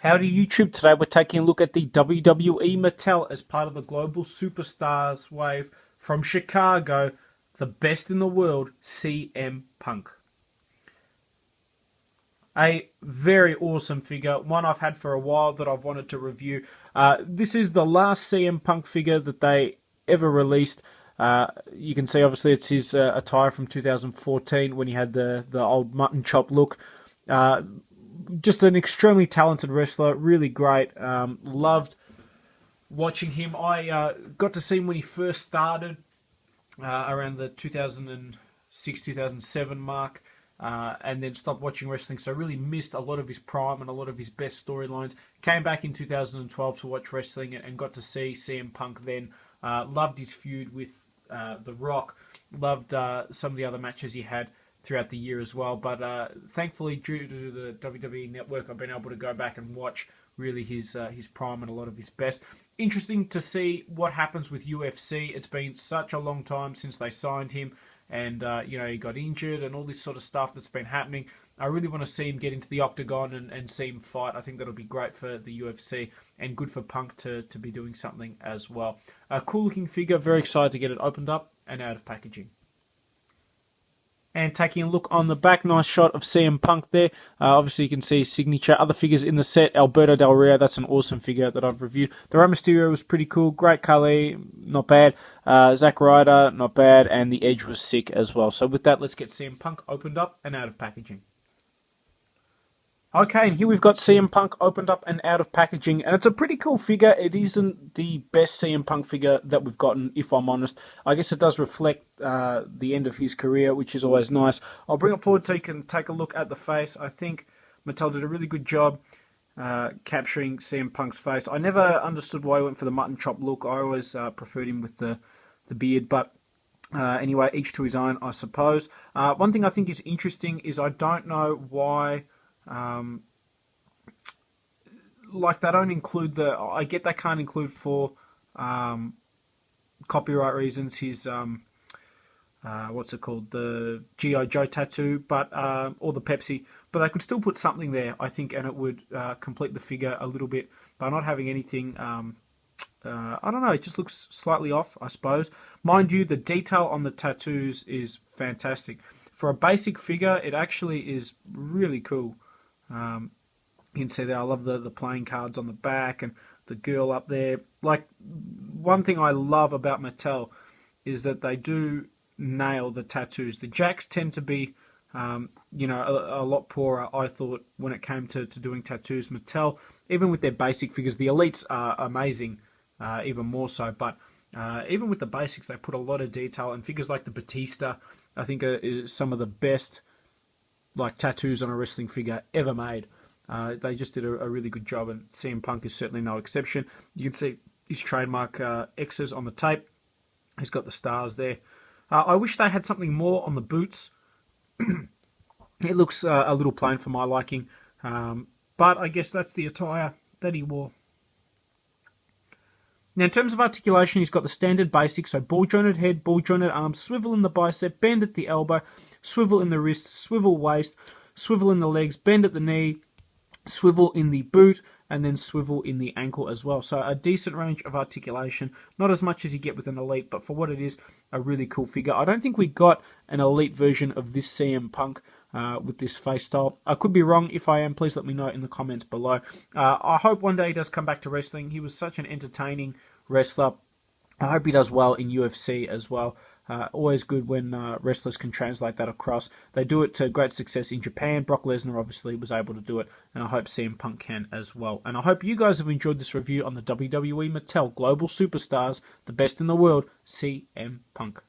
Howdy YouTube, today we're taking a look at the WWE Mattel as part of the Global Superstars wave from Chicago, the best in the world, CM Punk. A very awesome figure, one I've had for a while that I've wanted to review. This is the last CM Punk figure that they ever released. You can see obviously it's his attire from 2014 when he had the old mutton chop look. Just an extremely talented wrestler, really great. Loved watching him. I got to see him when he first started around the 2006, 2007 mark, and then stopped watching wrestling. So I really missed a lot of his prime and a lot of his best storylines. Came back in 2012 to watch wrestling and got to see CM Punk then. Loved his feud with The Rock. Loved some of the other matches he had throughout the year as well, but thankfully due to the WWE Network I've been able to go back and watch really his prime and a lot of his best. Interesting to see what happens with UFC. It's been such a long time since they signed him, and he got injured and all this sort of stuff that's been happening. I really want to see him get into the octagon and see him fight. I think that'll be great for the UFC and good for Punk to be doing something as well. A cool looking figure, very excited to get it opened up and out of packaging. And taking a look on the back, nice shot of CM Punk there. Obviously, you can see his signature. Other figures in the set, Alberto Del Rio, that's an awesome figure that I've reviewed. The Rey Mysterio was pretty cool. Great Khali, not bad. Zack Ryder, not bad. And the Edge was sick as well. So with that, let's get CM Punk opened up and out of packaging. Okay, and here we've got CM Punk opened up and out of packaging, and it's a pretty cool figure. It isn't the best CM Punk figure that we've gotten, if I'm honest. I guess it does reflect the end of his career, which is always nice. I'll bring it forward so you can take a look at the face. I think Mattel did a really good job capturing CM Punk's face. I never understood why he went for the mutton chop look. I always preferred him with the beard, but anyway, each to his own, I suppose. One thing I think is interesting is I don't know why... they don't include I get they can't include for copyright reasons his what's it called, the G.I. Joe tattoo, but or the Pepsi, but they could still put something there, I think, and it would complete the figure a little bit. By not having anything, I don't know, it just looks slightly off, I suppose. Mind you, the detail on the tattoos is fantastic. For a basic figure, it actually is really cool. You can see there, I love the playing cards on the back and the girl up there. Like, one thing I love about Mattel is that they do nail the tattoos. The Jacks tend to be, a lot poorer, I thought, when it came to doing tattoos. Mattel, even with their basic figures, the Elites are amazing, even more so, but even with the basics, they put a lot of detail, and figures like the Batista, I think, are some of the best tattoos on a wrestling figure ever made. They just did a really good job, and CM Punk is certainly no exception. You can see his trademark X's on the tape. He's got the stars there. I wish they had something more on the boots. It looks a little plain for my liking, but I guess that's the attire that he wore. Now, in terms of articulation, he's got the standard basics, so ball-jointed head, ball-jointed arms, swivel in the bicep, bend at the elbow, swivel in the wrist, swivel waist, swivel in the legs, bend at the knee, swivel in the boot, and then swivel in the ankle as well. So a decent range of articulation. Not as much as you get with an Elite, but for what it is, a really cool figure. I don't think we got an Elite version of this CM Punk with this face style. I could be wrong. If I am, please let me know in the comments below. I hope one day he does come back to wrestling. He was such an entertaining wrestler. I hope he does well in UFC as well. Always good when wrestlers can translate that across. They do it to great success in Japan. Brock Lesnar obviously was able to do it, and I hope CM Punk can as well. And I hope you guys have enjoyed this review on the WWE Mattel Global Superstars, the best in the world, CM Punk.